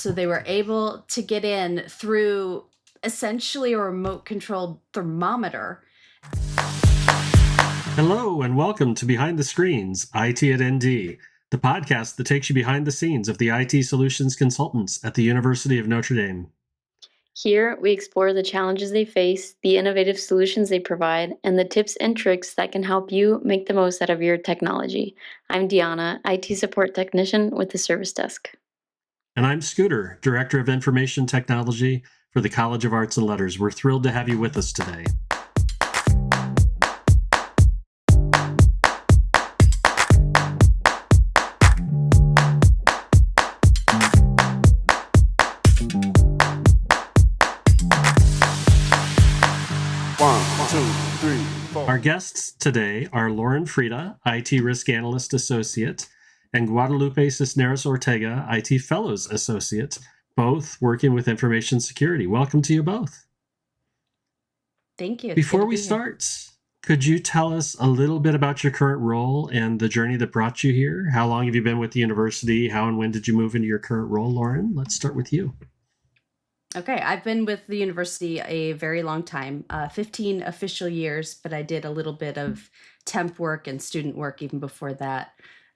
So they were able to get in through essentially a remote controlled thermometer. Hello and welcome to Behind the Screens, IT at ND, the podcast that takes you behind the scenes of the IT solutions consultants at the University of Notre Dame. Here, we explore the challenges they face, the innovative solutions they provide, and the tips and tricks that can help you make the most out of your technology. I'm Deanna, IT support technician with the service desk. And I'm Scooter, Director of Information Technology for the College of Arts and Letters. We're thrilled to have you with us today. Our guests today are Lauren Freda, IT Risk Analyst Associate, and Guadalupe Cisneros Ortega, IT Fellows Associate, both working with information security. Welcome to you both. Thank you. Before we start, could you tell us a little bit about your current role and the journey that brought you here? How long have you been with the university? How and when did you move into your current role, Lauren? Let's start with you. Okay, I've been with the university a very long time, 15 official years, but I did a little bit of temp work and student work even before that.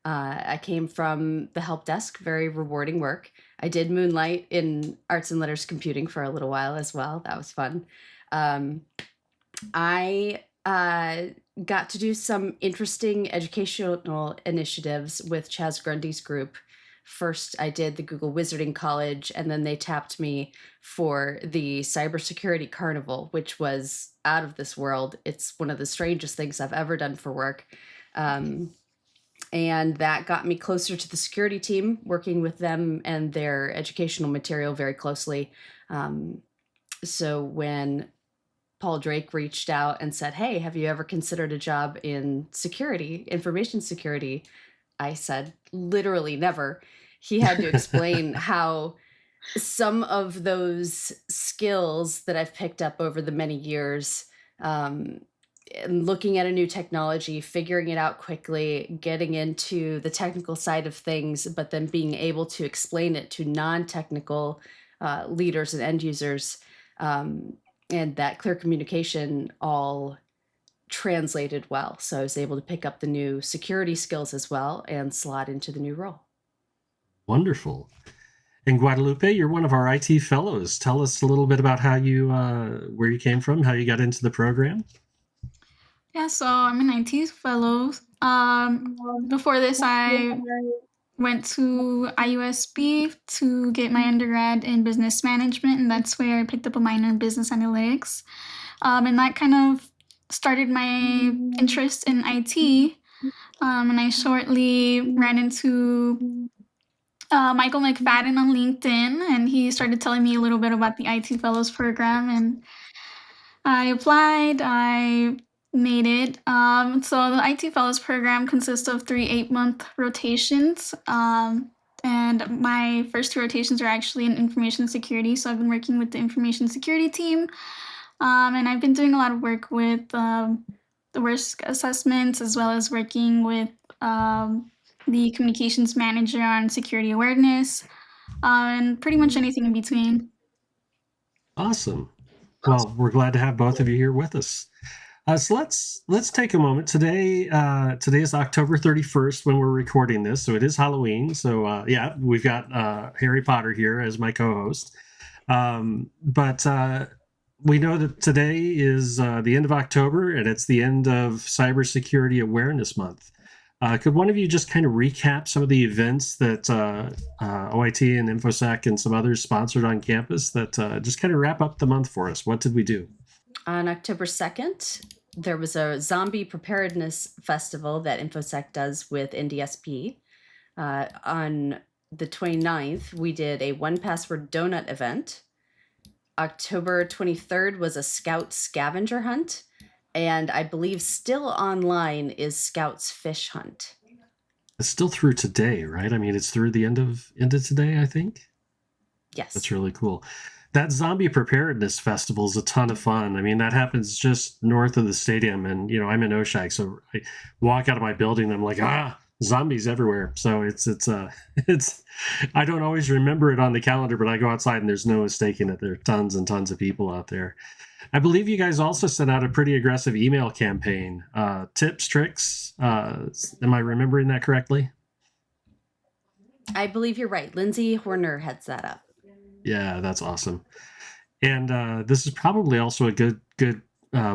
I came from the help desk, very rewarding work. I did moonlight in arts and letters computing for a little while as well. That was fun. I got to do some interesting educational initiatives with Chaz Grundy's group. First, I did the Google Wizarding College, and then they tapped me for the Cybersecurity Carnival, which was out of this world. It's one of the strangest things I've ever done for work. And that got me closer to the security team, working with them and their educational material very closely. So when Paul Drake reached out and said, "Hey, have you ever considered a job in security, information security?" I said, literally never. He had to explain how some of those skills that I've picked up over the many years, and looking at a new technology, figuring it out quickly, getting into the technical side of things, but then being able to explain it to non-technical leaders and end users, and that clear communication all translated well. So I was able to pick up the new security skills as well and slot into the new role. Wonderful. And Guadalupe, you're one of our IT fellows. Tell us a little bit about how you, where you came from, how you got into the program. Yeah, so I'm an IT fellow. Before this, I went to IUSB to get my undergrad in business management, and that's where I picked up a minor in business analytics. And that kind of started my interest in IT, and I shortly ran into Michael McFadden on LinkedIn, and he started telling me a little bit about the IT Fellows program, and I applied, I made it. So the IT Fellows program consists of 3 8-month rotations, and my first 2 rotations are actually in information security, so I've been working with the information security team. And I've been doing a lot of work with the risk assessments, as well as working with the communications manager on security awareness, and pretty much anything in between. Awesome. Well, we're glad to have both of you here with us. So let's take a moment. Today is October 31st when we're recording this, so it is Halloween. So yeah, we've got Harry Potter here as my co-host. But we know that today is the end of October, and it's the end of Cybersecurity Awareness Month. Could one of you just kind of recap some of the events that OIT and InfoSec and some others sponsored on campus that just kind of wrap up the month for us? What did we do? On October 2nd, there was a zombie preparedness festival that InfoSec does with NDSP. On the 29th, we did a 1Password donut event. October 23rd was a Scout scavenger hunt. And I believe still online is Scout's fish hunt. It's still through today, right? I mean, it's through the end of today, I think. Yes. That's really cool. That zombie preparedness festival is a ton of fun. I mean, that happens just north of the stadium, and I'm in Oshag, so I walk out of my building and I'm like, zombies everywhere. So it's it's I don't always remember it on the calendar, but I go outside and there's no mistaking it. There are tons and tons of people out there. I believe you guys also sent out a pretty aggressive email campaign. Tips, tricks. Am I remembering that correctly? I believe you're right. Lindsay Horner heads that up. Yeah, that's awesome. And this is probably also a good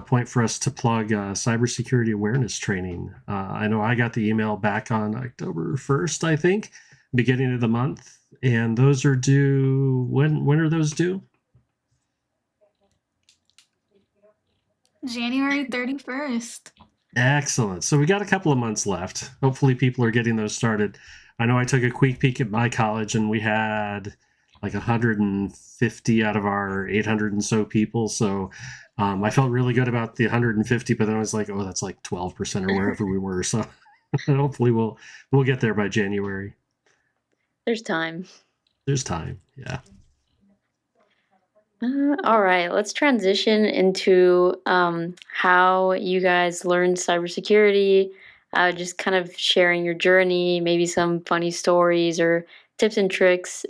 point for us to plug cybersecurity awareness training. I know I got the email back on October 1st, I think, beginning of the month, and those are due. When are those due? January 31st. Excellent. So we got a couple of months left. Hopefully people are getting those started. I know I took a quick peek at my college and we had like 150 out of our 800 and so people. So I felt really good about the 150, but then I was like, oh, that's like 12% or wherever we were. So hopefully we'll get there by January. There's time. There's time. Yeah. All right, let's transition into how you guys learned cybersecurity, just kind of sharing your journey, maybe some funny stories or tips and tricks.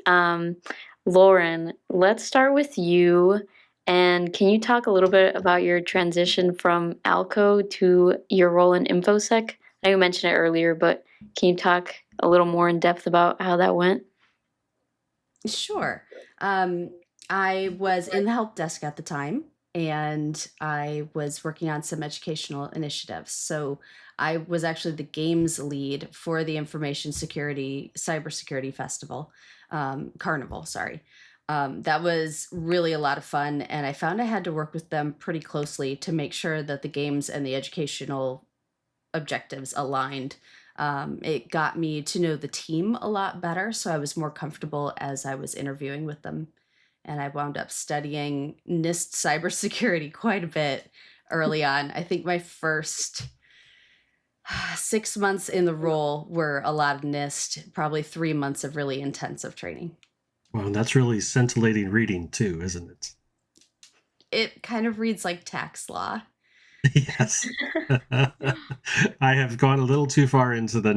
Lauren, let's start with you. And can you talk a little bit about your transition from ALCO to your role in InfoSec? I know you mentioned it earlier, but can you talk a little more in depth about how that went? Sure. I was in the help desk at the time, and I was working on some educational initiatives. So I was actually the games lead for the Information Security Cybersecurity Festival, Carnival, sorry. That was really a lot of fun, and I found I had to work with them pretty closely to make sure that the games and the educational objectives aligned. It got me to know the team a lot better, so I was more comfortable as I was interviewing with them. And I wound up studying NIST cybersecurity quite a bit early on. I think my first 6 months in the role were a lot of NIST, probably 3 months of really intensive training. Well, that's really scintillating reading too, isn't it? It kind of reads like tax law. Yes. I have gone a little too far into the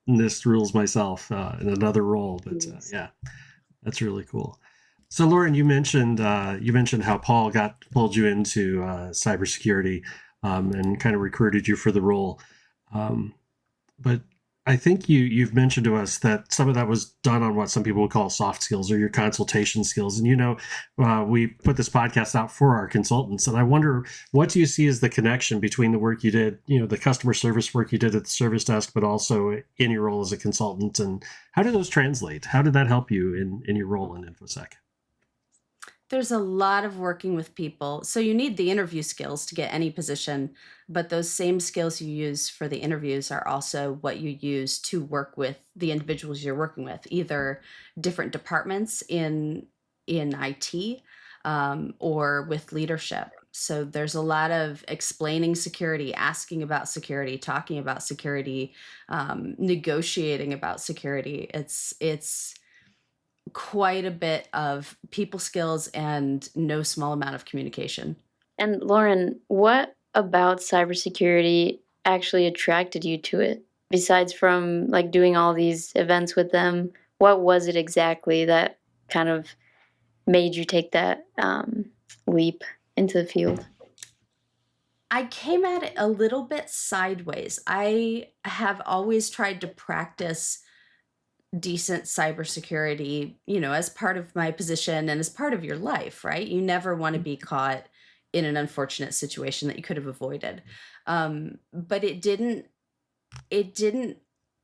NIST rules myself in another role, but yeah, that's really cool. So, Lauren, you mentioned how Paul pulled you into cybersecurity and kind of recruited you for the role. But I think you've mentioned to us that some of that was done on what some people would call soft skills or your consultation skills. And we put this podcast out for our consultants, and I wonder, what do you see as the connection between the work you did, the customer service work you did at the service desk, but also in your role as a consultant, and how do those translate? How did that help you in your role in InfoSec? There's a lot of working with people. So you need the interview skills to get any position, but those same skills you use for the interviews are also what you use to work with the individuals you're working with, either different departments in IT or with leadership. So there's a lot of explaining security, asking about security, talking about security, negotiating about security. It's quite a bit of people skills and no small amount of communication. And Lauren, what about cybersecurity actually attracted you to it? Besides from like doing all these events with them, what was it exactly that kind of made you take that leap into the field? I came at it a little bit sideways. I have always tried to practice decent cybersecurity, as part of my position and as part of your life, right? You never want to be caught in an unfortunate situation that you could have avoided. But it didn't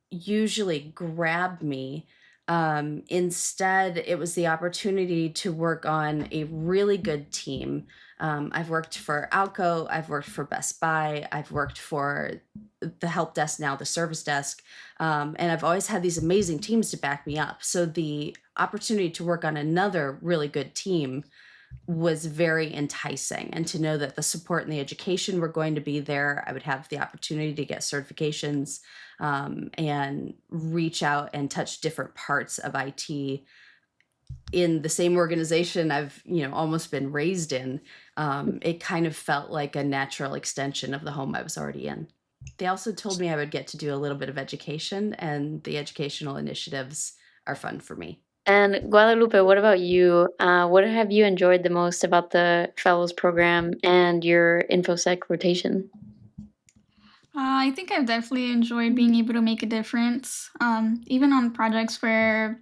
usually grab me. Instead, it was the opportunity to work on a really good team. I've worked for Alco, I've worked for Best Buy, I've worked for the help desk, now the service desk, and I've always had these amazing teams to back me up. So the opportunity to work on another really good team was very enticing, and to know that the support and the education were going to be there. I would have the opportunity to get certifications and reach out and touch different parts of IT in the same organization I've almost been raised in. It kind of felt like a natural extension of the home I was already in. They also told me I would get to do a little bit of education, and the educational initiatives are fun for me. And Guadalupe, what about you? What have you enjoyed the most about the Fellows program and your InfoSec rotation? I think I've definitely enjoyed being able to make a difference, even on projects where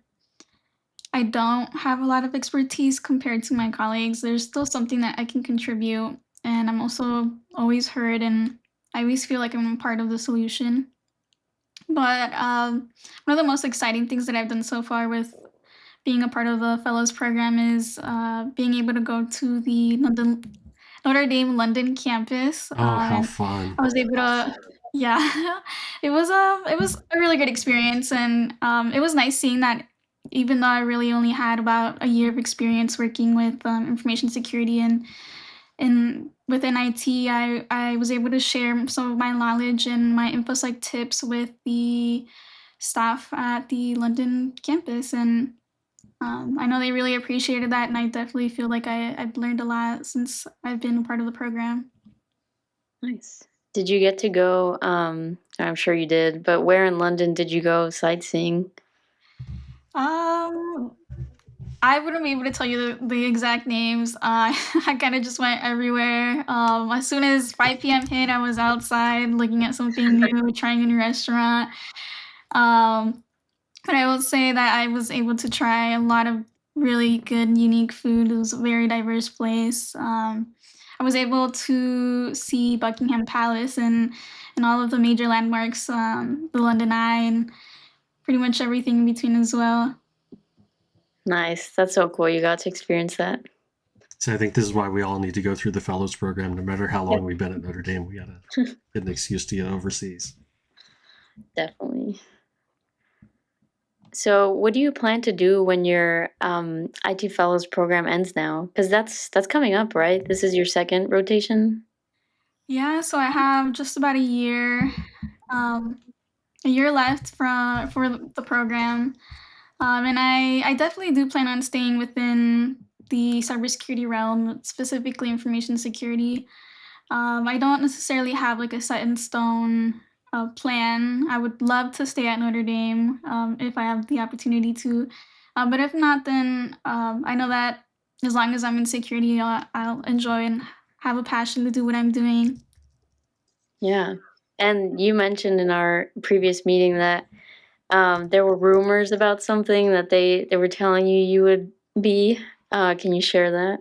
I don't have a lot of expertise compared to my colleagues. There's still something that I can contribute, and I'm also always heard, and I always feel like I'm a part of the solution. But one of the most exciting things that I've done so far with being a part of the Fellows program is being able to go to the Notre Dame London campus, Oh, how and fun. I was able to, yeah, it was a really good experience, and it was nice seeing that even though I really only had about a year of experience working with information security and within IT, I was able to share some of my knowledge and my InfoSec tips with the staff at the London campus, and I know they really appreciated that, and I definitely feel like I've learned a lot since I've been a part of the program. Nice. Did you get to go? I'm sure you did, but where in London did you go sightseeing? Um, I wouldn't be able to tell you the exact names. I kind of just went everywhere. As soon as 5 p.m. hit, I was outside looking at something new, trying a new restaurant. Um, but I will say that I was able to try a lot of really good, unique food. It was a very diverse place. I was able to see Buckingham Palace and all of the major landmarks, the London Eye, and pretty much everything in between as well. Nice. That's so cool. You got to experience that. So I think this is why we all need to go through the fellows program. No matter how long we've been at Notre Dame, we got to get an excuse to get overseas. Definitely. So, what do you plan to do when your IT Fellows program ends now? Because that's coming up, right? This is your second rotation. Yeah, so I have just about um, a year left for the program, and I definitely do plan on staying within the cybersecurity realm, specifically information security. I don't necessarily have like a set in stone plan. I would love to stay at Notre Dame if I have the opportunity to, but if not, then I know that as long as I'm in security, I'll enjoy and have a passion to do what I'm doing. Yeah. And you mentioned in our previous meeting that there were rumors about something that they were telling you you would be. Can you share that?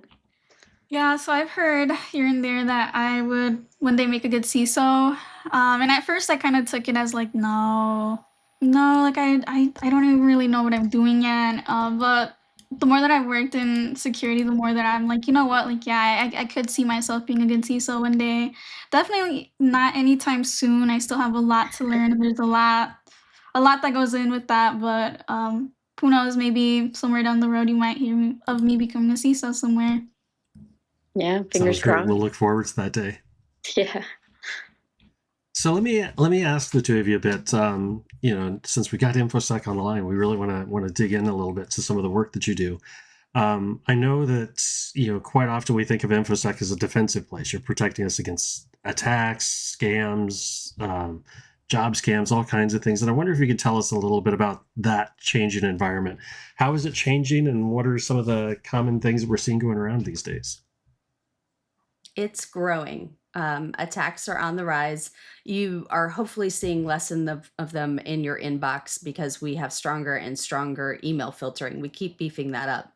Yeah, so I've heard here and there that I would one day make a good CISO. And at first I kind of took it as like, no, no, like I don't even really know what I'm doing yet. But the more that I've worked in security, the more that I'm like, you know what, like, yeah, I could see myself being a good CISO one day. Definitely not anytime soon. I still have a lot to learn. There's a lot that goes in with that, but who knows, maybe somewhere down the road you might hear of me becoming a CISO somewhere. Yeah, Sounds fingers great. We'll crossed. look forward to that day. Yeah. So let me ask the two of you a bit. Since we got InfoSec on the line, we really want to dig in a little bit to some of the work that you do. I know that quite often we think of InfoSec as a defensive place. You're protecting us against attacks, scams, job scams, all kinds of things. And I wonder if you could tell us a little bit about that changing environment. How is it changing, and what are some of the common things that we're seeing going around these days? It's growing. Attacks are on the rise. You are hopefully seeing less of them in your inbox because we have stronger and stronger email filtering. We keep beefing that up.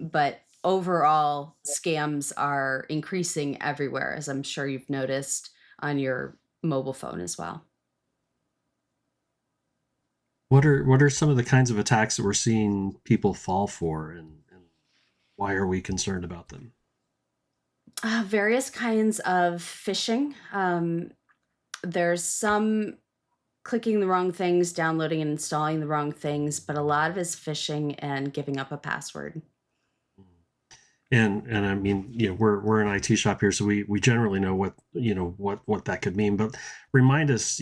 But overall, scams are increasing everywhere, as I'm sure you've noticed on your mobile phone as well. What are some of the kinds of attacks that we're seeing people fall for, and why are we concerned about them? Various kinds of phishing. There's some clicking the wrong things, downloading and installing the wrong things, but a lot of it is phishing and giving up a password. And I mean, we're an IT shop here, so we generally know what that could mean. But remind us,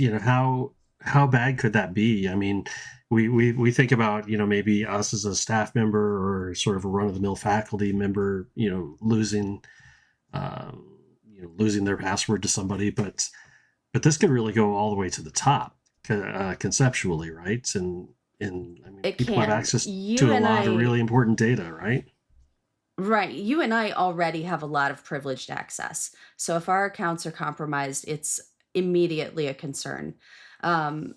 how bad could that be? I mean, we think about maybe us as a staff member or sort of a run of the mill faculty member, losing losing their password to somebody, but but this could really go all the way to the top conceptually, right? And I mean, It people have can. access You to a and lot of I, really important data, right? right, you and I already have a lot of privileged access. So if our accounts are compromised, it's immediately a concern.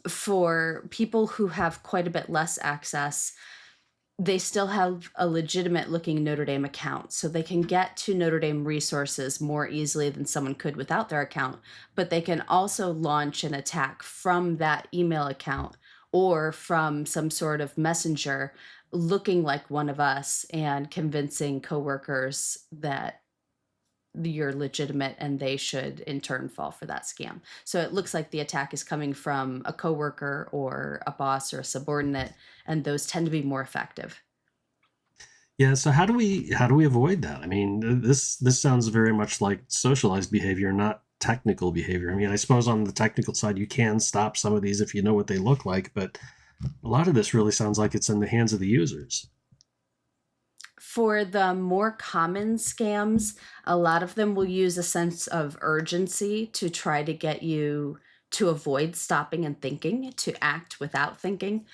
For people who have quite a bit less access, they still have a legitimate looking Notre Dame account. So they can get to Notre Dame resources more easily than someone could without their account. But they can also launch an attack from that email account or from some sort of messenger looking like one of us and convincing coworkers that you're legitimate and they should in turn fall for that scam. So it looks like the attack is coming from a coworker or a boss or a subordinate, and those tend to be more effective. Yeah. So how do we avoid that? I mean, this sounds very much like socialized behavior, not technical behavior. I mean, I suppose on the technical side, you can stop some of these if you know what they look like, but a lot of this really sounds like it's in the hands of the users. For the more common scams, a lot of them will use a sense of urgency to try to get you to avoid stopping and thinking, to act without thinking.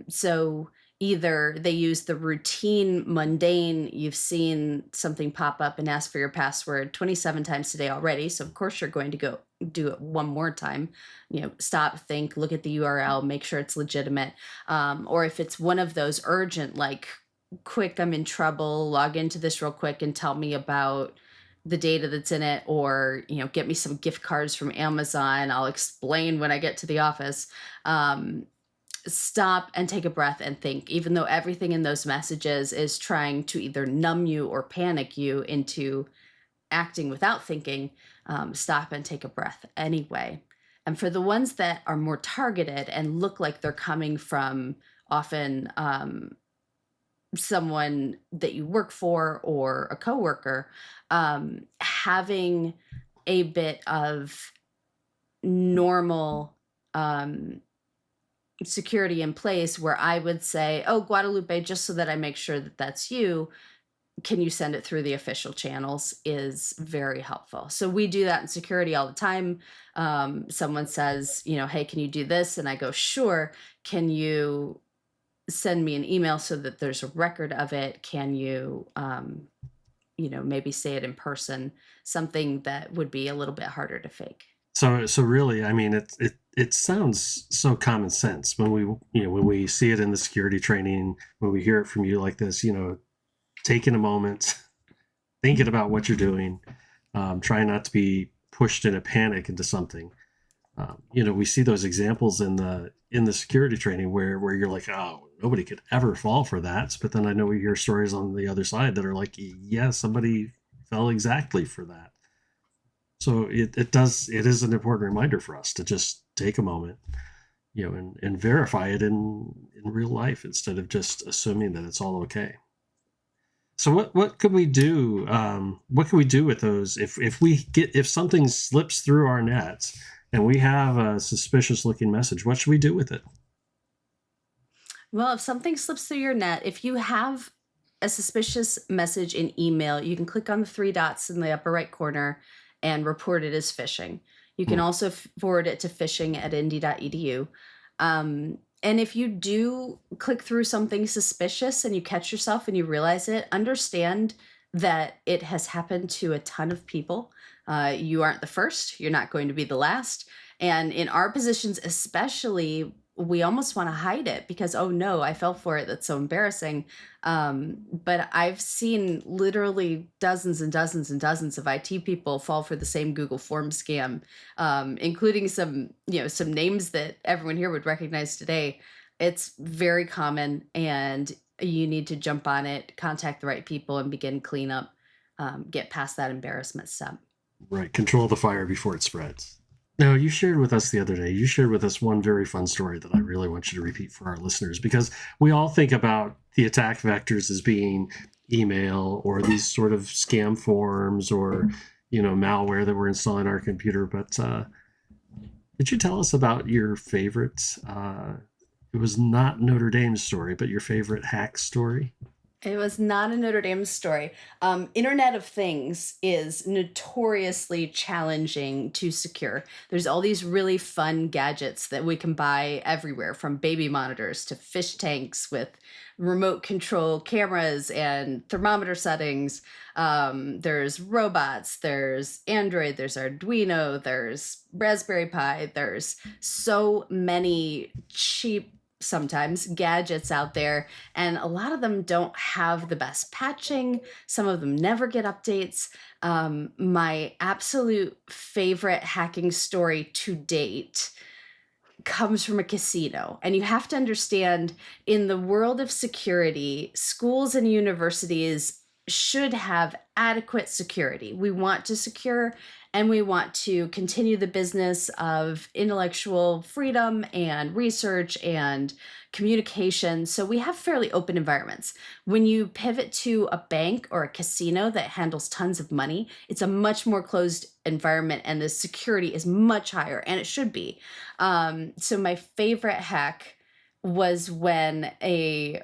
So either they use the routine, mundane, you've seen something pop up and ask for your password 27 times today already. So of course you're going to go do it one more time. Stop, think, look at the URL, make sure it's legitimate. Or if it's one of those urgent, like, quick, I'm in trouble, log into this real quick and tell me about the data that's in it, or get me some gift cards from Amazon, I'll explain when I get to the office. Stop and take a breath and think, even though everything in those messages is trying to either numb you or panic you into acting without thinking. Stop and take a breath anyway. And for the ones that are more targeted and look like they're coming from often someone that you work for or a coworker, having a bit of normal security in place, where I would say, oh, Guadalupe, just so that I make sure that that's you, can you send it through the official channels, is very helpful. So we do that in security all the time. Someone says, hey, can you do this? And I go, sure. Can you send me an email so that there's a record of it? Can you, maybe say it in person, something that would be a little bit harder to fake. So really, I mean, it sounds so common sense when we see it in the security training, when we hear it from you like this, taking a moment, thinking about what you're doing, trying not to be pushed in a panic into something. We see those examples in the security training where you're like, oh, nobody could ever fall for that. But then I know we hear stories on the other side that are like, yeah, somebody fell exactly for that. So it is an important reminder for us to just take a moment, and verify it in real life instead of just assuming that it's all okay. So what could we do? What can we do with those if something slips through our nets and we have a suspicious looking message? What should we do with it? Well, if something slips through your net, if you have a suspicious message in email, you can click on the three dots in the upper right corner and report it as phishing. You can also forward it to phishing@indy.edu. And if you do click through something suspicious and you catch yourself and you realize it, understand that it has happened to a ton of people. You aren't the first, you're not going to be the last. And in our positions, especially, we almost want to hide it because, oh no, I fell for it. That's so embarrassing. But I've seen literally dozens and dozens and dozens of IT people fall for the same Google Forms scam, including some names that everyone here would recognize today. It's very common, and you need to jump on it, contact the right people, and begin cleanup. Get past that embarrassment step. Right. Control the fire before it spreads. Now, you shared with us the other day, you shared with us one very fun story that I really want you to repeat for our listeners, because we all think about the attack vectors as being email or these sort of scam forms or, malware that we're installing on our computer. But could you tell us about your favorite, it was not Notre Dame's story, but your favorite hack story? It was not a Notre Dame story. Internet of Things is notoriously challenging to secure. There's all these really fun gadgets that we can buy everywhere, from baby monitors to fish tanks with remote control cameras and thermometer settings. There's robots, there's Android, there's Arduino, there's Raspberry Pi. There's so many cheap, sometimes, gadgets out there, and a lot of them don't have the best patching. Some of them never get updates. My absolute favorite hacking story to date comes from a casino. And you have to understand, in the world of security, schools and universities should have adequate security. We want to secure, and we want to continue the business of intellectual freedom and research and communication. So we have fairly open environments. When you pivot to a bank or a casino that handles tons of money, it's a much more closed environment, and the security is much higher, and it should be. So my favorite hack was when a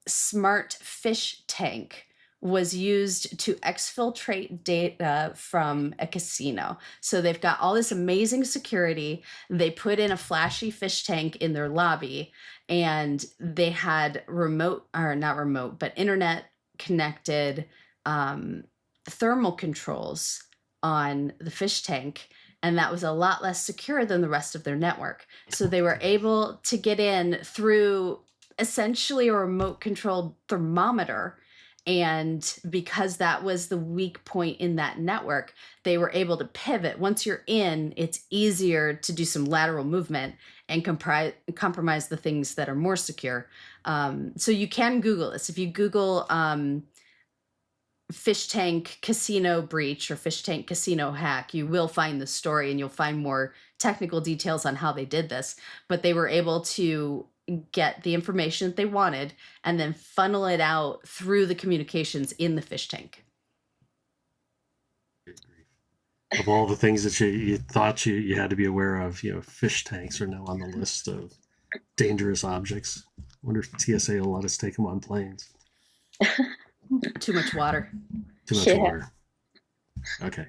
smart fish tank was used to exfiltrate data from a casino. So they've got all this amazing security. They put in a flashy fish tank in their lobby, and they had not remote, but internet connected thermal controls on the fish tank. And that was a lot less secure than the rest of their network. So they were able to get in through essentially a remote controlled thermometer. And because that was the weak point in that network, they were able to pivot. Once you're in, it's easier to do some lateral movement and compromise the things that are more secure. So you can Google this. If you Google fish tank casino breach or fish tank casino hack, you will find the story, and you'll find more technical details on how they did this. But they were able to get the information that they wanted and then funnel it out through the communications in the fish tank. Of all the things that you thought you had to be aware of, fish tanks are now on the list of dangerous objects. I wonder if TSA will let us take them on planes. Too much water. Too much water. Okay.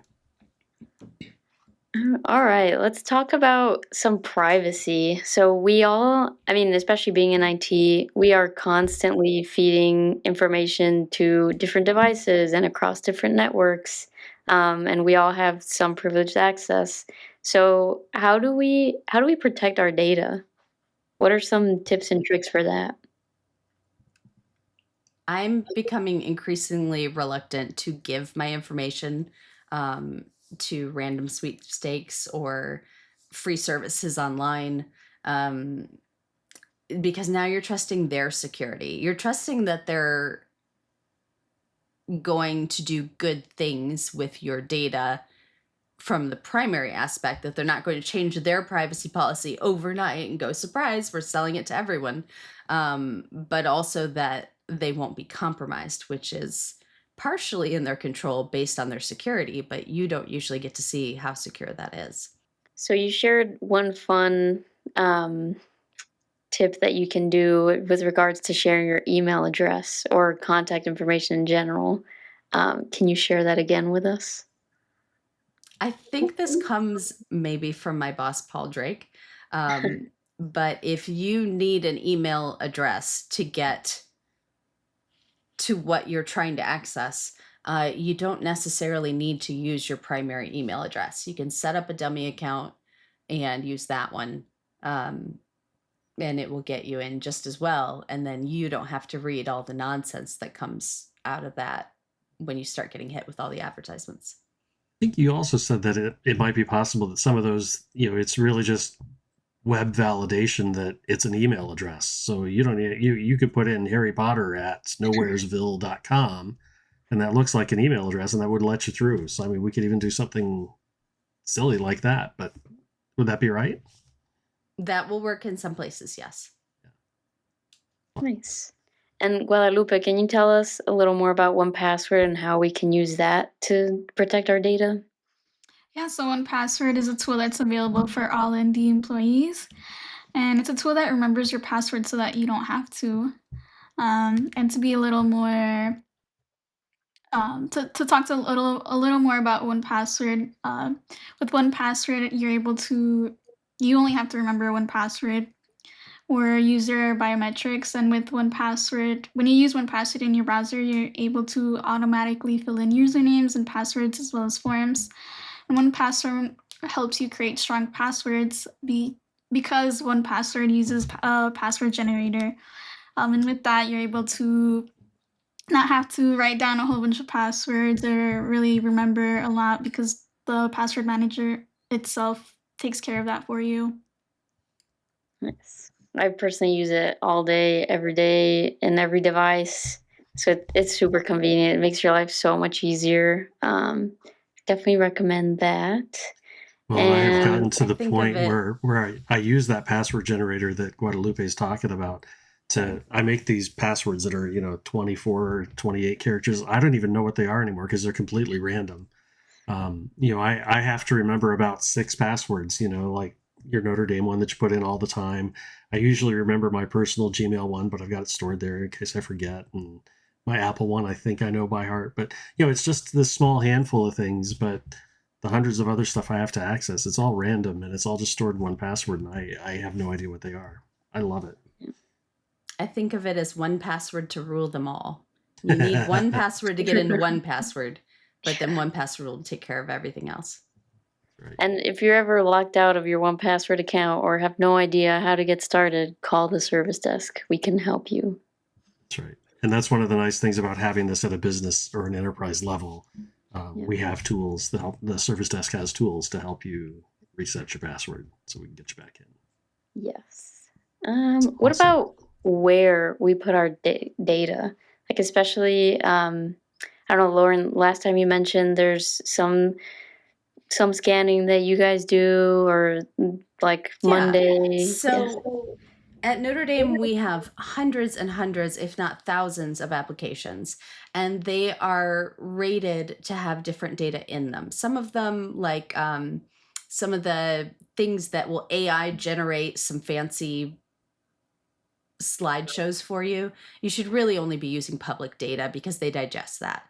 All right, let's talk about some privacy. So we all, especially being in IT, we are constantly feeding information to different devices and across different networks, and we all have some privileged access. So how do we protect our data? What are some tips and tricks for that? I'm becoming increasingly reluctant to give my information to random sweepstakes or free services online, because now you're trusting their security. You're trusting that they're going to do good things with your data from the primary aspect, that they're not going to change their privacy policy overnight and go, surprise, we're selling it to everyone. But also that they won't be compromised, which is partially in their control based on their security, but you don't usually get to see how secure that is. So you shared one fun tip that you can do with regards to sharing your email address or contact information in general. Can you share that again with us? I think this comes maybe from my boss, Paul Drake. But if you need an email address to get to what you're trying to access, you don't necessarily need to use your primary email address. You can set up a dummy account and use that one, and it will get you in just as well. And then you don't have to read all the nonsense that comes out of that when you start getting hit with all the advertisements. I think you also said that it might be possible that some of those, it's really just web validation that it's an email address. So you don't need, you could put in Harry Potter at nowheresville.com, and that looks like an email address, and that would let you through. So we could even do something silly like that, but would that be right? That will work in some places, yes. Nice. And Guadalupe, can you tell us a little more about 1Password and how we can use that to protect our data? Yeah, so 1Password is a tool that's available for all L&D employees. And it's a tool that remembers your password so that you don't have to. and to be a little more to talk to a little more about one password. With one password, you only have to remember one password or user biometrics. And with one password, when you use one password in your browser, you're able to automatically fill in usernames and passwords as well as forms. And one password helps you create strong passwords because one password uses a password generator. And with that, you're able to not have to write down a whole bunch of passwords or really remember a lot because the password manager itself takes care of that for you. Nice. I personally use it all day, every day, in every device. So it's super convenient. It makes your life so much easier. Definitely recommend that. Well, I have gotten And to the think of point it- where I use that password generator that Guadalupe is talking about. I make these passwords that are 24, 28 characters. I don't even know what they are anymore because they're completely random. I have to remember about 6 passwords, like your Notre Dame one that you put in all the time. I usually remember my personal Gmail one, but I've got it stored there in case I forget. And my Apple one, I think I know by heart. But, it's just this small handful of things. But the hundreds of other stuff I have to access, it's all random and it's all just stored in one password. And I have no idea what they are. I love it. I think of it as one password to rule them all. You need one password to get into one password, but then one password will take care of everything else. Right. And if you're ever locked out of your 1Password account or have no idea how to get started, call the service desk. We can help you. That's right. And that's one of the nice things about having this at a business or an enterprise level. We have tools that help. The service desk has tools to help you reset your password so we can get you back in. Yes. What about where we put our data? Like especially, I don't know, Lauren, last time you mentioned there's some scanning that you guys do or like Monday. So at Notre Dame, we have hundreds and hundreds, if not thousands, of applications, and they are rated to have different data in them. Some of them, like some of the things that will AI generate some fancy slideshows for you, you should really only be using public data because they digest that.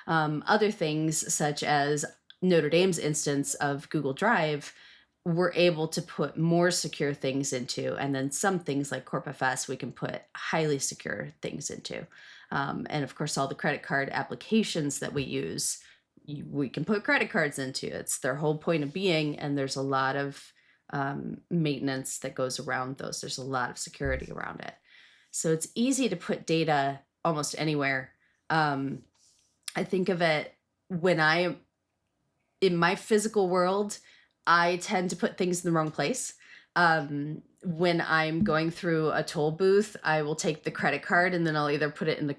Other things, such as Notre Dame's instance of Google Drive, we're able to put more secure things into, and then some things like CorpFS we can put highly secure things into. And of course, all the credit card applications that we use, we can put credit cards into. It's their whole point of being, and there's a lot of maintenance that goes around those. There's a lot of security around it. So it's easy to put data almost anywhere. I think of it in my physical world, I tend to put things in the wrong place. When I'm going through a toll booth, I will take the credit card and then I'll either put it in the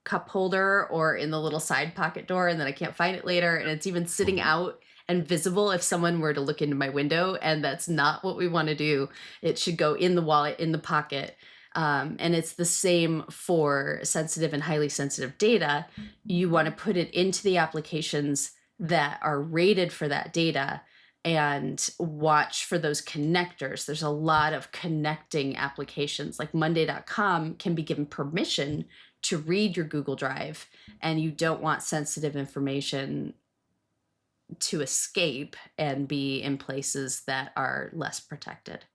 cup holder or in the little side pocket door, and then I can't find it later. And it's even sitting out and visible if someone were to look into my window, and that's not what we want to do. It should go in the wallet, in the pocket. And it's the same for sensitive and highly sensitive data. You want to put it into the applications that are rated for that data and watch for those connectors. There's a lot of connecting applications, like Monday.com can be given permission to read your Google Drive, and you don't want sensitive information to escape and be in places that are less protected.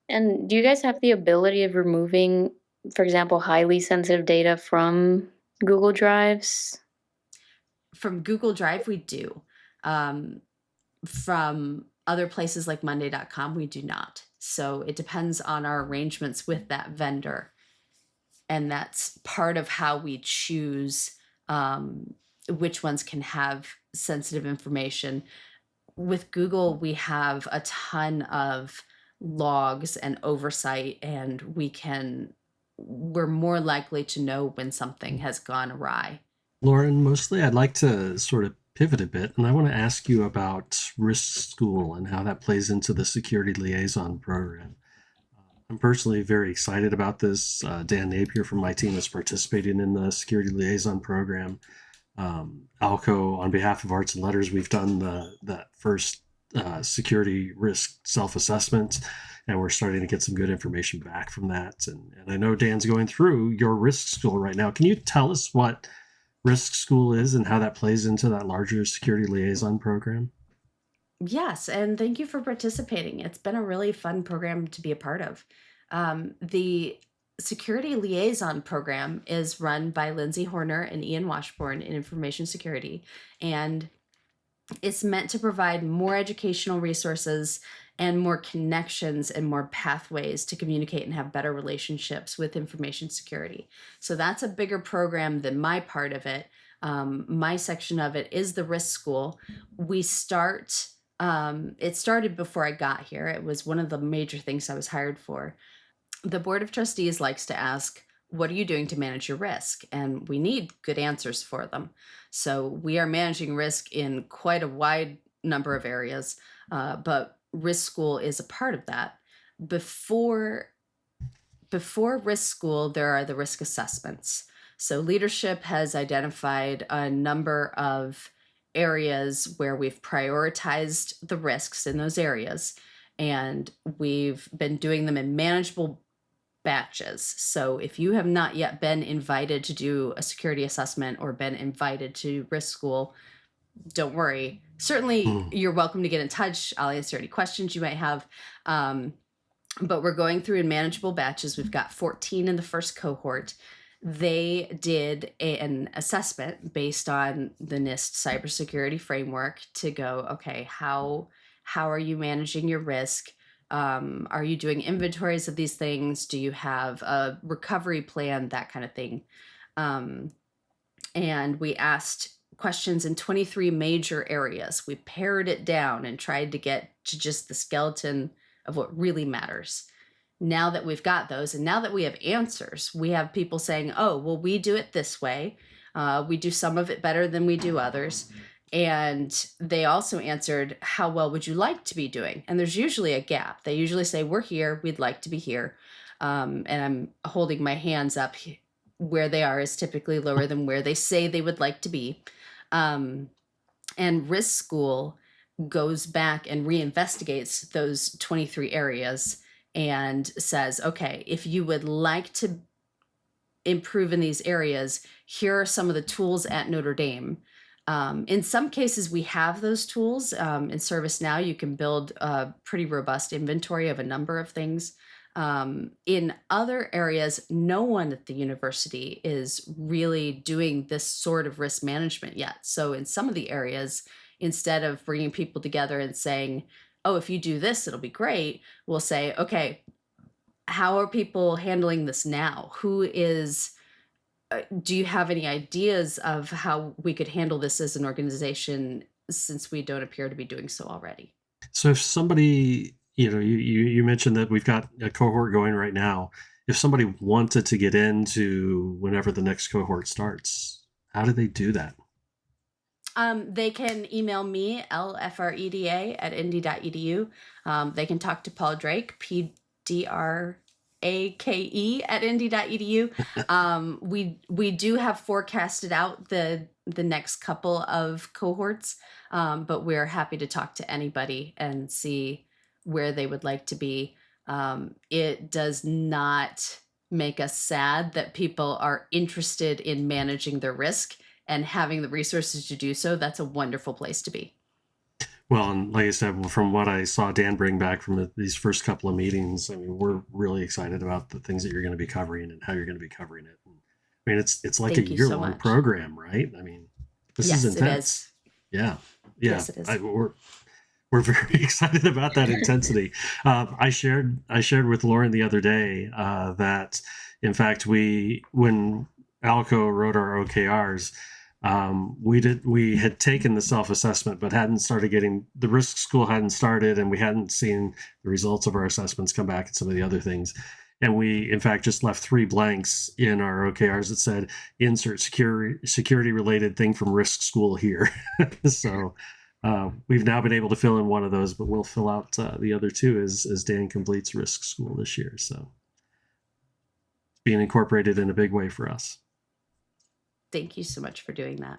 And do you guys have the ability of removing, for example, highly sensitive data from Google Drives? From Google Drive, we do. From other places like Monday.com, we do not. So it depends on our arrangements with that vendor. And that's part of how we choose which ones can have sensitive information. With Google, we have a ton of logs and oversight, and we're more likely to know when something has gone awry. Lauren, mostly I'd like to sort of pivot a bit, and I want to ask you about Risk School and how that plays into the Security Liaison program. I'm personally very excited about this. Dan Napier from my team is participating in the Security Liaison program. ALCO, on behalf of Arts and Letters, we've done that first security risk self-assessment, and we're starting to get some good information back from that. And I know Dan's going through your risk school right now. Can you tell us what risk school is and how that plays into that larger security liaison program? Yes, and thank you for participating. It's been a really fun program to be a part of. The Security Liaison Program is run by Lindsay Horner and Ian Washburn in information security, and it's meant to provide more educational resources and more connections and more pathways to communicate and have better relationships with information security. So that's a bigger program than my part of it. My section of it is the risk school. We start, it started before I got here. It was one of the major things I was hired for. The Board of Trustees likes to ask, what are you doing to manage your risk? And we need good answers for them. So we are managing risk in quite a wide number of areas, but risk school is a part of that. Before risk school, there are the risk assessments. So leadership has identified a number of areas where we've prioritized the risks in those areas, and we've been doing them in manageable batches. So if you have not yet been invited to do a security assessment or been invited to risk school, don't worry. Certainly, you're welcome to get in touch. I'll answer any questions you might have. But we're going through in manageable batches. We've got 14 in the first cohort. They did an assessment based on the NIST cybersecurity framework to go, okay, how are you managing your risk? Are you doing inventories of these things? Do you have a recovery plan? That kind of thing. And we asked questions in 23 major areas. We pared it down and tried to get to just the skeleton of what really matters. Now that we've got those, and now that we have answers, we have people saying, oh, well, we do it this way. We do some of it better than we do others. And they also answered, how well would you like to be doing? And there's usually a gap. They usually say, we're here, we'd like to be here. And I'm holding my hands up. Where they are is typically lower than where they say they would like to be. And risk school goes back and reinvestigates those 23 areas and says, okay, if you would like to improve in these areas, here are some of the tools at Notre Dame. In some cases, we have those tools. In ServiceNow, you can build a pretty robust inventory of a number of things. In other areas, no one at the university is really doing this sort of risk management yet. So in some of the areas, instead of bringing people together and saying, oh, if you do this, it'll be great, we'll say, okay, how are people handling this now? Do you have any ideas of how we could handle this as an organization, since we don't appear to be doing so already? So if somebody, you mentioned that we've got a cohort going right now. If somebody wanted to get into whenever the next cohort starts, how do they do that? They can email me, lfreda@indy.edu. They can talk to Paul Drake, PDRAKE@indy.edu. We do have forecasted out the next couple of cohorts, but we're happy to talk to anybody and see where they would like to be. It does not make us sad that people are interested in managing their risk and having the resources to do so. That's a wonderful place to be. Well, and like I said, from what I saw Dan bring back from these first couple of meetings, I mean, we're really excited about the things that you're going to be covering and how you're going to be covering it. I mean, it's like a year-long program, right? I mean, this is intense. It is. Yeah. Yes, it is. We're very excited about that intensity. I shared with Lauren the other day that, in fact, when Alco wrote our OKRs, we had taken the self-assessment, but hadn't started getting the risk school hadn't started, and we hadn't seen the results of our assessments come back and some of the other things. And we, in fact, just left 3 blanks in our OKRs that said, insert security related thing from risk school here. So we've now been able to fill in one of those, but we'll fill out the other 2 as Dan completes risk school this year. So it's being incorporated in a big way for us. Thank you so much for doing that.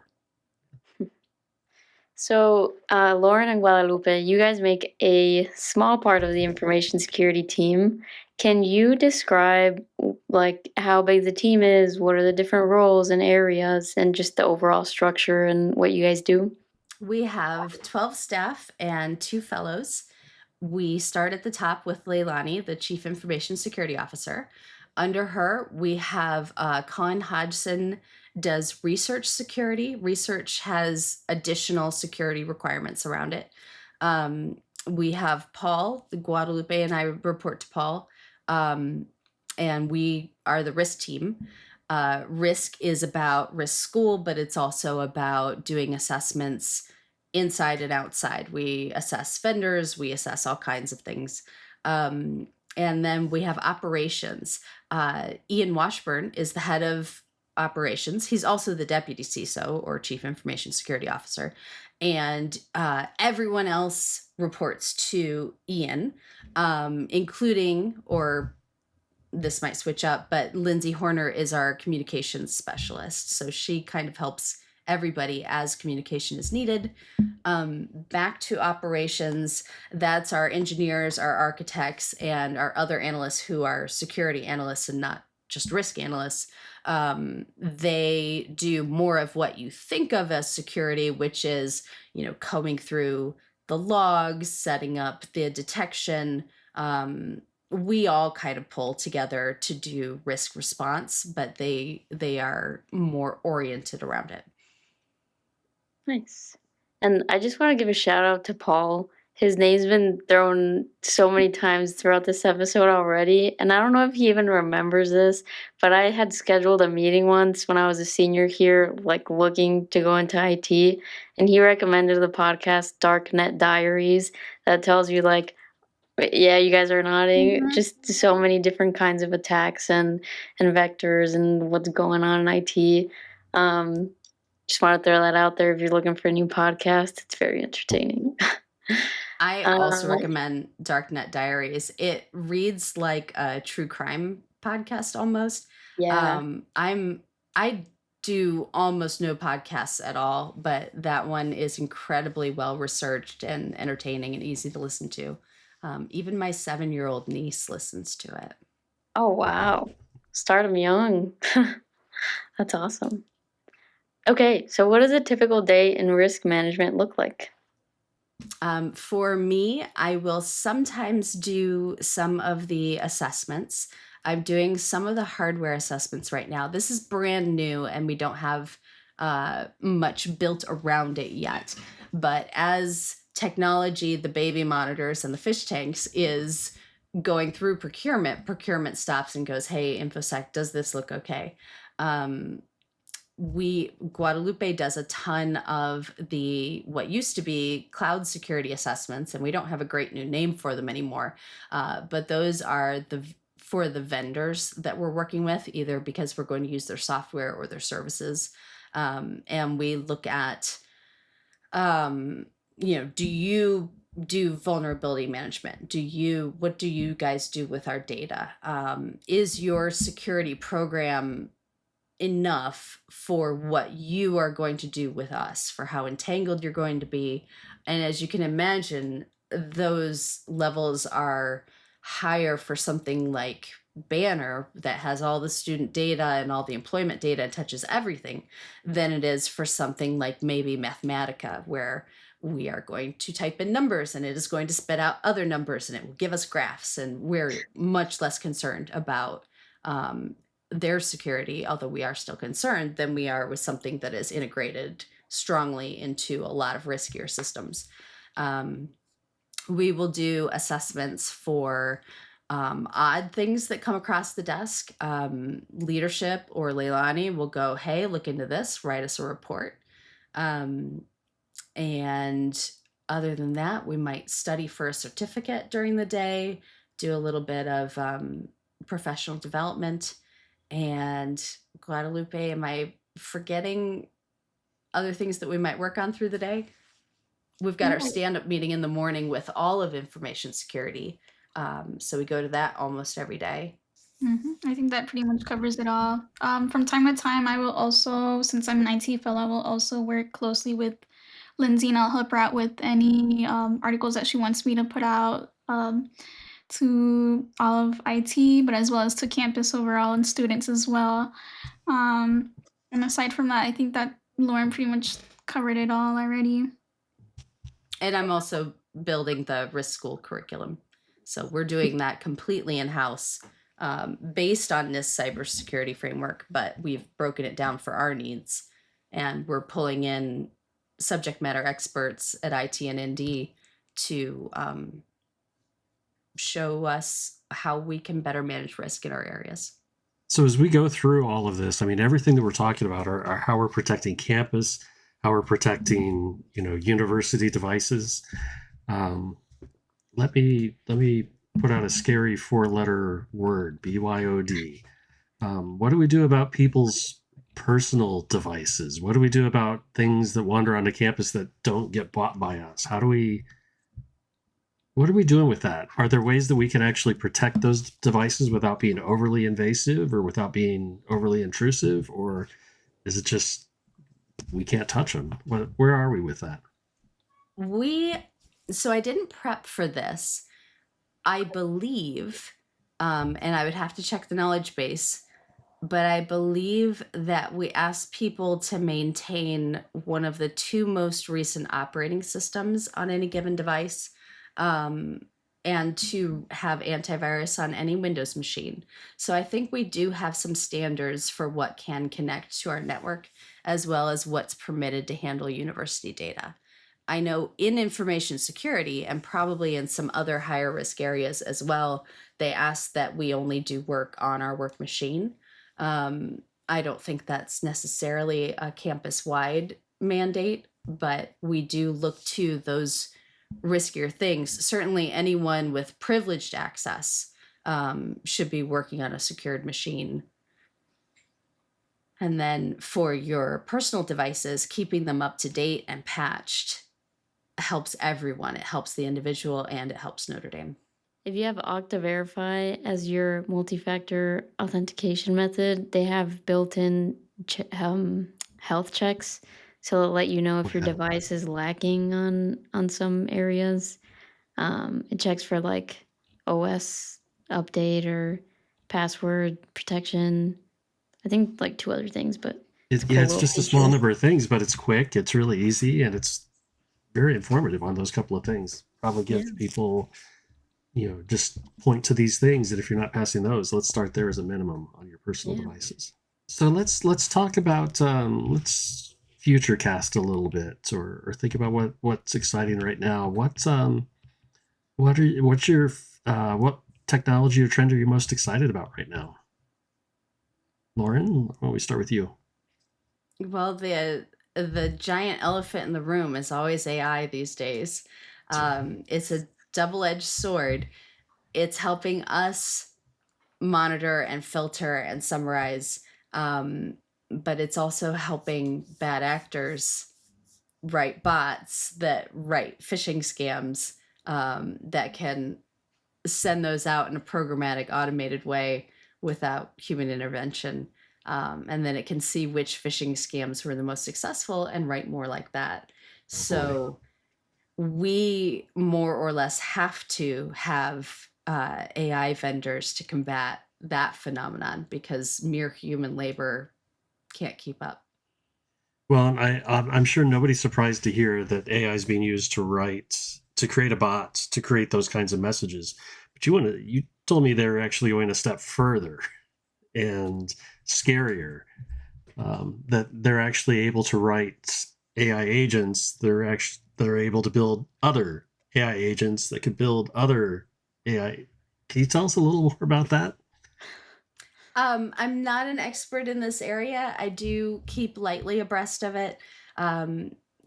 So, Lauren and Guadalupe, you guys make a small part of the information security team. Can you describe like how big the team is, what are the different roles and areas, and just the overall structure and what you guys do? We have 12 staff and 2 fellows. We start at the top with Leilani, the Chief Information Security Officer. Under her, we have Colin Hodgson does research security. Research has additional security requirements around it. We have Paul, the Guadalupe, and I report to Paul, and we are the risk team. Risk is about risk school, but it's also about doing assessments inside and outside. We assess vendors, we assess all kinds of things. And then we have operations. Ian Washburn is the head of operations. He's also the deputy CISO or Chief Information Security Officer. And everyone else reports to Ian, including, or this might switch up, but Lindsay Horner is our communications specialist. So she kind of helps everybody as communication is needed. Back to operations, that's our engineers, our architects, and our other analysts who are security analysts and not just risk analysts. They do more of what you think of as security, which is, combing through the logs, setting up the detection. We all kind of pull together to do risk response, but they are more oriented around it. Nice. And I just want to give a shout out to Paul. His name's been thrown so many times throughout this episode already, and I don't know if he even remembers this, but I had scheduled a meeting once when I was a senior here, like looking to go into IT, and he recommended the podcast Darknet Diaries that tells you like, yeah, you guys are nodding, just so many different kinds of attacks and vectors and what's going on in IT. Just want to throw that out there if you're looking for a new podcast. It's very entertaining. I also recommend Darknet Diaries. It reads like a true crime podcast almost. Yeah. I do almost no podcasts at all, but that one is incredibly well researched and entertaining and easy to listen to. Even my 7-year-old niece listens to it. Oh, wow. Start them young. That's awesome. Okay, so what does a typical day in risk management look like? For me, I will sometimes do some of the assessments. I'm doing some of the hardware assessments right now. This is brand new and we don't have much built around it yet. But as technology, the baby monitors and the fish tanks is going through procurement stops and goes, hey, InfoSec, does this look okay? Guadalupe does a ton of what used to be cloud security assessments, and we don't have a great new name for them anymore. But those are for the vendors that we're working with, either because we're going to use their software or their services. And we look at, do you do vulnerability management? What do you guys do with our data? Is your security program enough for what you are going to do with us, for how entangled you're going to be? And as you can imagine, those levels are higher for something like Banner that has all the student data and all the employment data and touches everything than it is for something like maybe Mathematica, where we are going to type in numbers and it is going to spit out other numbers and it will give us graphs, and we're much less concerned about their security, although we are still concerned, than we are with something that is integrated strongly into a lot of riskier systems. We will do assessments for odd things that come across the desk. Leadership or Leilani will go, hey, look into this, write us a report. And other than that, we might study for a certificate during the day, do a little bit of professional development. And Guadalupe, am I forgetting other things that we might work on through the day? We've got our stand-up meeting in the morning with all of information security. So we go to that almost every day. I think that pretty much covers it all. From time to time, I will also, since I'm an IT fellow, I will also work closely with Lindsay, and I'll help her out with any articles that she wants me to put out to all of IT, but as well as to campus overall and students as well. And aside from that, I think that Lauren pretty much covered it all already. And I'm also building the risk school curriculum. So we're doing that completely in-house based on this cybersecurity framework, but we've broken it down for our needs. And we're pulling in subject matter experts at IT and ND to show us how we can better manage risk in our areas. So as we go through all of this, I mean, everything that we're talking about are how we're protecting campus, how we're protecting, university devices. Let me put out a scary 4-letter word, BYOD. What do we do about people's personal devices? What do we do about things that wander onto campus that don't get bought by us? What are we doing with that? Are there ways that we can actually protect those devices without being overly invasive or without being overly intrusive? Or is it just we can't touch them? Where are we with that? So I didn't prep for this. I believe, and I would have to check the knowledge base, but I believe that we asked people to maintain one of the 2 most recent operating systems on any given device, and to have antivirus on any Windows machine. So I think we do have some standards for what can connect to our network, as well as what's permitted to handle university data. I know in information security, and probably in some other higher risk areas as well, they ask that we only do work on our work machine. I don't think that's necessarily a campus-wide mandate, but we do look to those riskier things. Certainly anyone with privileged access should be working on a secured machine. And then for your personal devices, keeping them up to date and patched helps everyone. It helps the individual and it helps Notre Dame. If you have Okta Verify as your multi-factor authentication method, they have built-in health checks, so it'll let you know if your device is lacking on some areas. It checks for like OS update or password protection. I think like 2 other things, but It's just a small number of things, but it's quick, it's really easy, and it's very informative on those couple of things. Probably give people, just point to these things, that if you're not passing those, let's start there as a minimum on your personal devices. So let's talk about let's future cast a little bit, or think about what's exciting right now. What technology or trend are you most excited about right now? Lauren, why don't we start with you? Well, the giant elephant in the room is always AI these days. It's a double-edged sword. It's helping us monitor and filter and summarize, but it's also helping bad actors write bots that write phishing scams that can send those out in a programmatic, automated way without human intervention. And then it can see which phishing scams were the most successful and write more like that. So we more or less have to have AI vendors to combat that phenomenon, because mere human labor can't keep up. Well, I'm sure nobody's surprised to hear that AI is being used to create a bot, to create those kinds of messages. But you told me they're actually going a step further and scarier, that they're actually able to write AI agents. They're able to build other AI agents that could build other AI. Can you tell us a little more about that? I'm not an expert in this area. I do keep lightly abreast of it.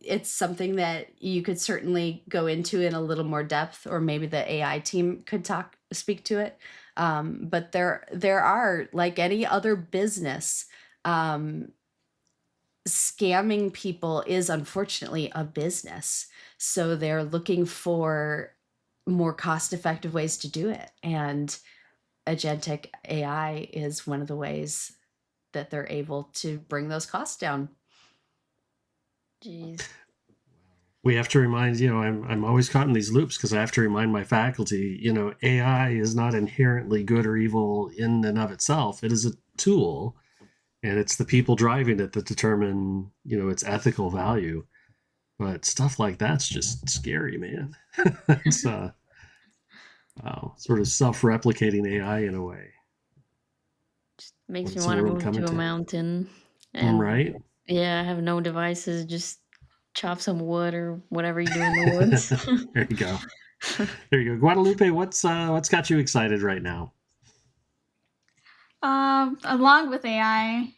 It's something that you could certainly go into in a little more depth, or maybe the AI team could speak to it. But there are, like any other business, scamming people is unfortunately a business. So they're looking for more cost-effective ways to do it. And agentic AI is one of the ways that they're able to bring those costs down. Jeez. We have to remind, I'm always caught in these loops because I have to remind my faculty, AI is not inherently good or evil in and of itself. It is a tool, and it's the people driving it that determine, its ethical value. But stuff like that's just scary, man. It's sort of self-replicating AI in a way. Just makes me What's the want to world move coming to a to? mountain and Right? have no devices, just chop some wood or whatever you do in the woods. There you go. There you go. Guadalupe, what's got you excited right now? Along with AI,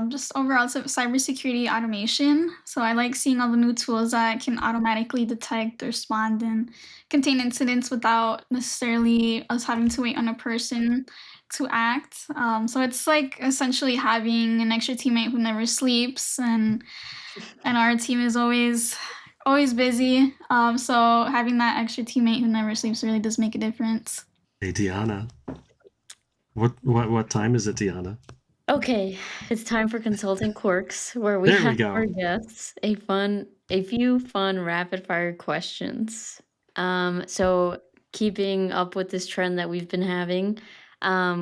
just overall cybersecurity automation. So I like seeing all the new tools that can automatically detect, respond, and contain incidents without necessarily us having to wait on a person to act. So it's like essentially having an extra teammate who never sleeps, and our team is always busy. So having that extra teammate who never sleeps really does make a difference. Hey, Deanna. What time is it, Deanna? Okay, it's time for consulting quirks, where we There we ask go. our guests a few fun rapid fire questions. So keeping up with this trend that we've been having,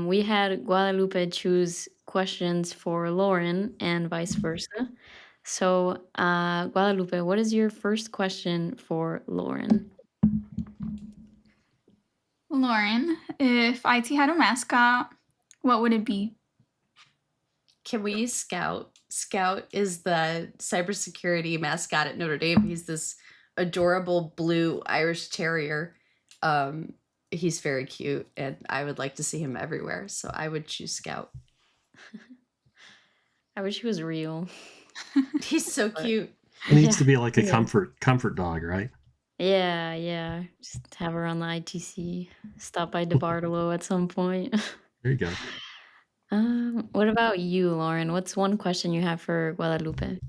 we had Guadalupe choose questions for Lauren and vice versa. So, Guadalupe, what is your first question for Lauren? Lauren, if IT had a mascot, what would it be? Can we use Scout? Scout is the cybersecurity mascot at Notre Dame. He's this adorable blue Irish terrier. He's very cute, and I would like to see him everywhere. So I would choose Scout. I wish he was real. He's so cute. It needs to be like a Yeah. comfort dog, right? Yeah. Just have her on the ITC. Stop by DeBartolo at some point. There you go. What about you, Lauren? What's one question you have for Guadalupe?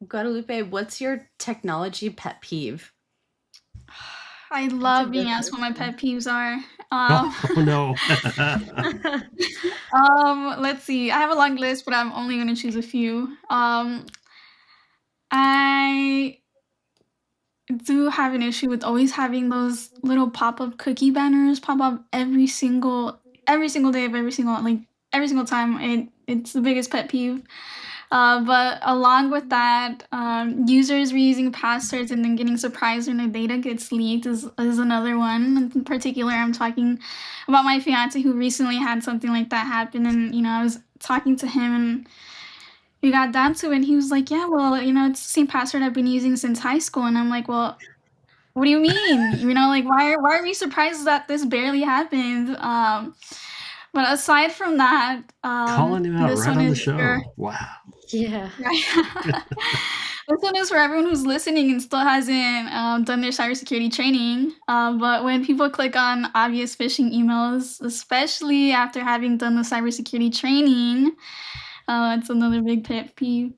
Guadalupe, what's your technology pet peeve? I That's a love being good asked what my question. pet peeves are. Oh no. Let's see. I have a long list, but I'm only going to choose a few. I do have an issue with always having those little pop-up cookie banners pop up every single day of every single time. It's the biggest pet peeve. But along with that, users reusing passwords and then getting surprised when their data gets leaked is another one. In particular, I'm talking about my fiance who recently had something like that happen, and I was talking to him and we got down to it, and he was like, "Yeah, well, it's the same password I've been using since high school," and I'm like, "Well, what do you mean? Like why are we surprised that this barely happened?" But aside from that, Calling him out this right one on the is for show. Wow. Yeah. this one is for everyone who's listening and still hasn't done their cybersecurity training. But when people click on obvious phishing emails, especially after having done the cybersecurity training, it's another big pet peeve.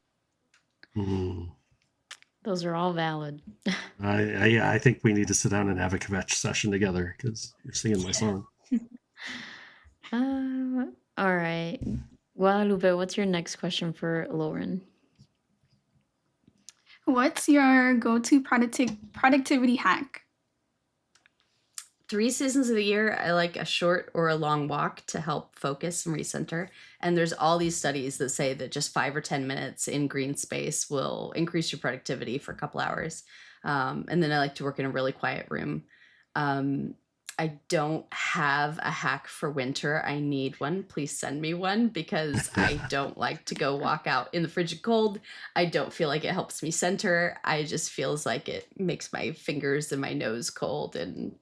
Mm. Those are all valid. I think we need to sit down and have a kvetch session together because you're singing my song. All right. Guadalupe, what's your next question for Lauren? What's your go-to productivity hack? 3 seasons of the year, I like a short or a long walk to help focus and recenter. And there's all these studies that say that just 5 or 10 minutes in green space will increase your productivity for a couple hours. And then I like to work in a really quiet room. I don't have a hack for winter. I need one. Please send me one because I don't like to go walk out in the frigid cold. I don't feel like it helps me center. I just feels like it makes my fingers and my nose cold and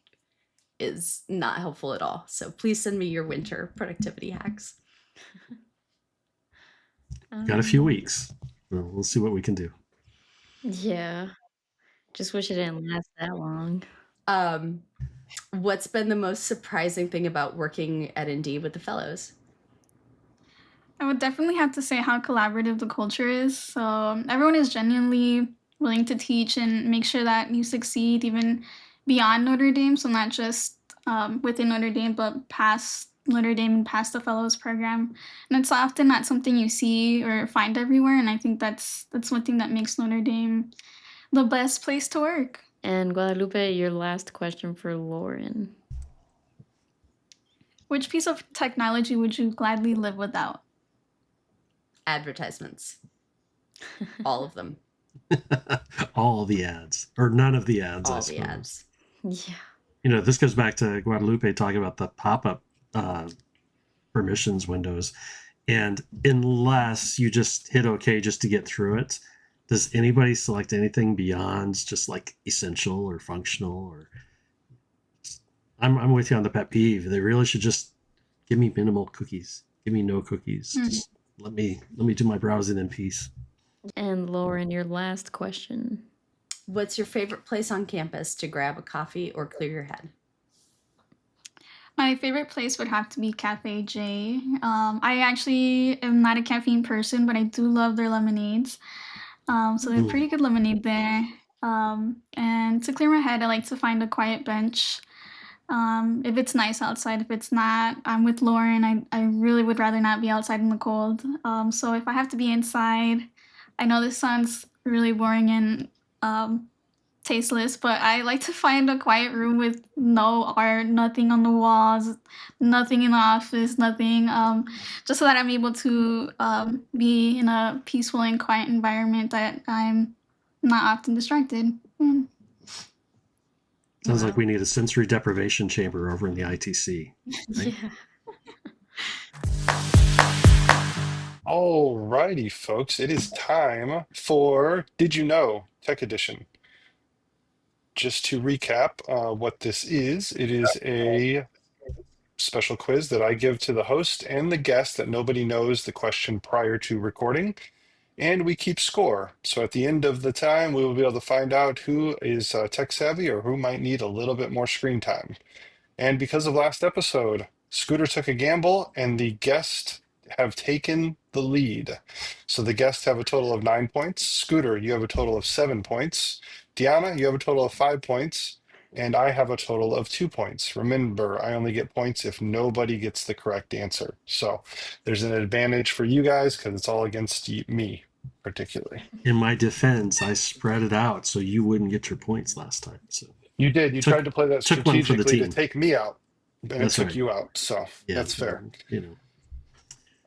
is not helpful at all. So please send me your winter productivity hacks. Got a few weeks. We'll see what we can do. Yeah. Just wish it didn't last that long. What's been the most surprising thing about working at ND with the fellows? I would definitely have to say how collaborative the culture is. So everyone is genuinely willing to teach and make sure that you succeed even beyond Notre Dame. So not just within Notre Dame, but past Notre Dame and past the fellows program. And it's often not something you see or find everywhere. And I think that's one thing that makes Notre Dame The best place to work. And Guadalupe, your last question for Lauren. Which piece of technology would you gladly live without? Advertisements. All of them. All the ads, or none of the ads, I All the suppose. ads. Yeah. You know, this goes back to Guadalupe talking about the pop-up permissions windows. And unless you just hit OK just to get through it, does anybody select anything beyond just like essential or functional? Or I'm with you on the pet peeve. They really should just give me minimal cookies. Give me no cookies. Just let me do my browsing in peace. And Lauren, your last question. What's your favorite place on campus to grab a coffee or clear your head? My favorite place would have to be Cafe J. I actually am not a caffeine person, but I do love their lemonades. So they have pretty good lemonade there. And to clear my head, I like to find a quiet bench. If it's nice outside, if it's not, I'm with Lauren. I really would rather not be outside in the cold. So if I have to be inside, I know this sounds really boring and tasteless, but I like to find a quiet room with no art, nothing on the walls, nothing in the office, nothing, just so that I'm able to be in a peaceful and quiet environment that I'm not often distracted. Sounds like we need a sensory deprivation chamber over in the ITC. Right? Yeah. All righty, folks. It is time for Did You Know? Tech Edition. Just to recap what this is, it is a special quiz that I give to the host and the guest that nobody knows the question prior to recording, and we keep score. So at the end of the time, we will be able to find out who is tech savvy or who might need a little bit more screen time. And because of last episode, Scooter took a gamble and the guest have taken the lead. So the guests have a total of 9 points. Scooter, you have a total of 7 points. Deanna, you have a total of 5 points. And I have a total of 2 points. Remember, I only get points if nobody gets the correct answer. So there's an advantage for you guys because it's all against me, particularly. In my defense, I spread it out so you wouldn't get your points last time. So You did. You tried to play that took one for the strategically to team. take me out, and That's it took right. you out. So Yeah, that's fair. You know.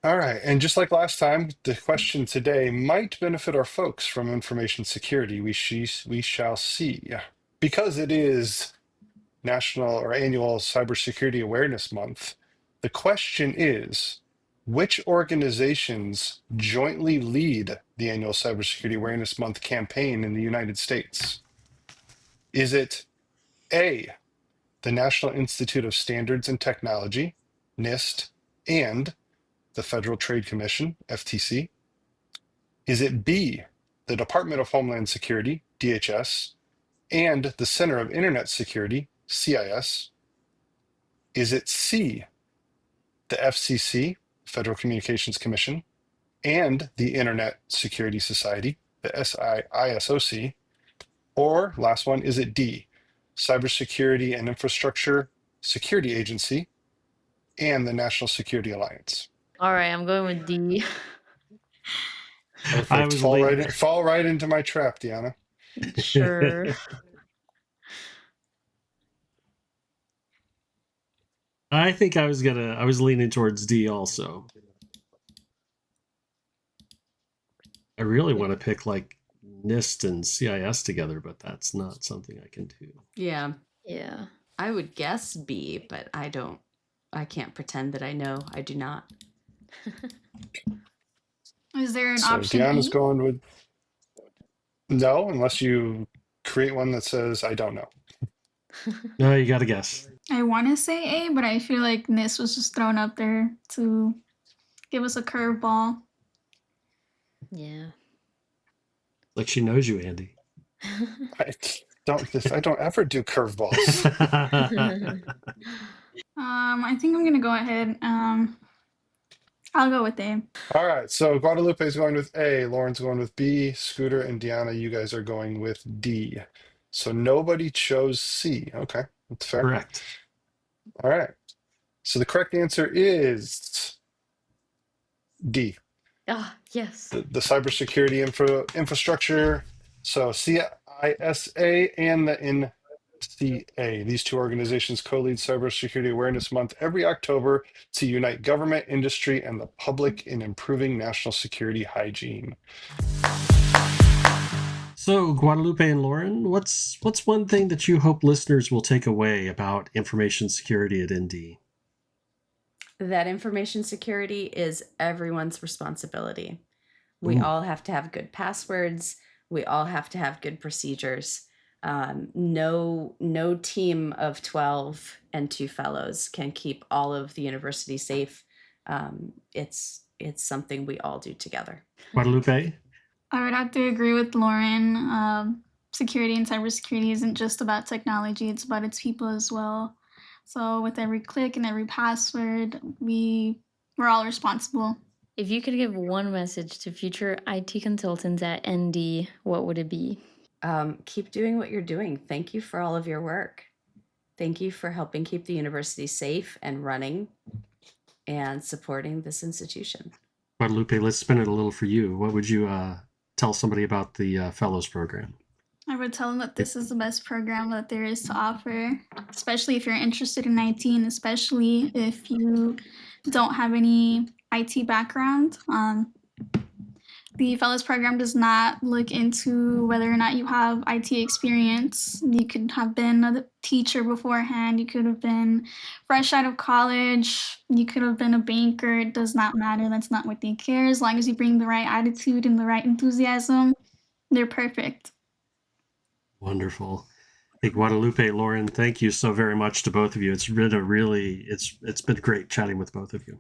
All right. And just like last time, the question today might benefit our folks from information security. We shall see. Because it is National or Annual Cybersecurity Awareness Month, the question is, which organizations jointly lead the annual Cybersecurity Awareness Month campaign in the United States? Is it A, the National Institute of Standards and Technology, NIST, and the Federal Trade Commission, FTC? Is it B, the Department of Homeland Security, DHS, and the Center of Internet Security, CIS? Is it C, the FCC, Federal Communications Commission, and the Internet Security Society, the ISOC? Or, last one, is it D, Cybersecurity and Infrastructure Security Agency, and the National Security Alliance? All right, I'm going with D. Perfect. Fall right into my trap, Deanna. Sure. I think I was leaning towards D also. I really want to pick like NIST and CIS together, but that's not something I can do. Yeah. Yeah. I would guess B, but I can't pretend that I know. I do not. Is there an So option Deanna's E? going with no, unless you create one that says I don't know. No, you got to guess. I want to say A, but I feel like NIST was just thrown up there to give us a curveball. Yeah. Like she knows you, Andy. I don't ever do curveballs. I think I'm gonna go ahead. I'll go with A. All right, so Guadalupe is going with A, Lauren's going with B, Scooter and Deanna, you guys are going with D. So nobody chose C. Okay, that's fair. Correct. All right. So the correct answer is D. Ah, yes. The cybersecurity infrastructure. So ISA, and the NCA. These two organizations co-lead Cybersecurity Awareness Month every October to unite government, industry, and the public in improving national security hygiene. So, Guadalupe and Lauren, what's one thing that you hope listeners will take away about information security at ND? That information security is everyone's responsibility. We all have to have good passwords. We all have to have good procedures. No team of 12 and 2 fellows can keep all of the university safe. It's something we all do together. Guadalupe? I would have to agree with Lauren. Security and cybersecurity isn't just about technology, it's about its people as well. So with every click and every password, we're all responsible. If you could give one message to future IT consultants at ND, what would it be? Keep doing what you're doing. Thank you for all of your work. Thank you for helping keep the university safe and running and supporting this institution. Guadalupe, let's spin it a little for you. What would you tell somebody about the Fellows Program? I would tell them that this is the best program that there is to offer, especially if you're interested in IT and especially if you don't have any IT background. The Fellows Program does not look into whether or not you have IT experience. You could have been a teacher beforehand. You could have been fresh out of college. You could have been a banker. It does not matter. That's not what they care. As long as you bring the right attitude and the right enthusiasm, they're perfect. Wonderful. Hey, Guadalupe, Lauren, thank you so very much to both of you. It's been it's been great chatting with both of you.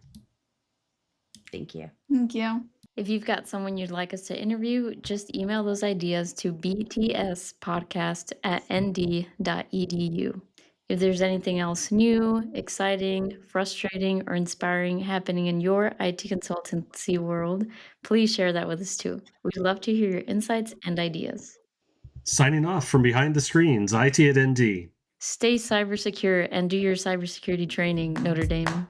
Thank you. Thank you. If you've got someone you'd like us to interview, just email those ideas to btspodcast@nd.edu. If there's anything else new, exciting, frustrating, or inspiring happening in your IT consultancy world, please share that with us too. We'd love to hear your insights and ideas. Signing off from behind the screens, IT at ND. Stay cyber secure and do your cybersecurity training, Notre Dame.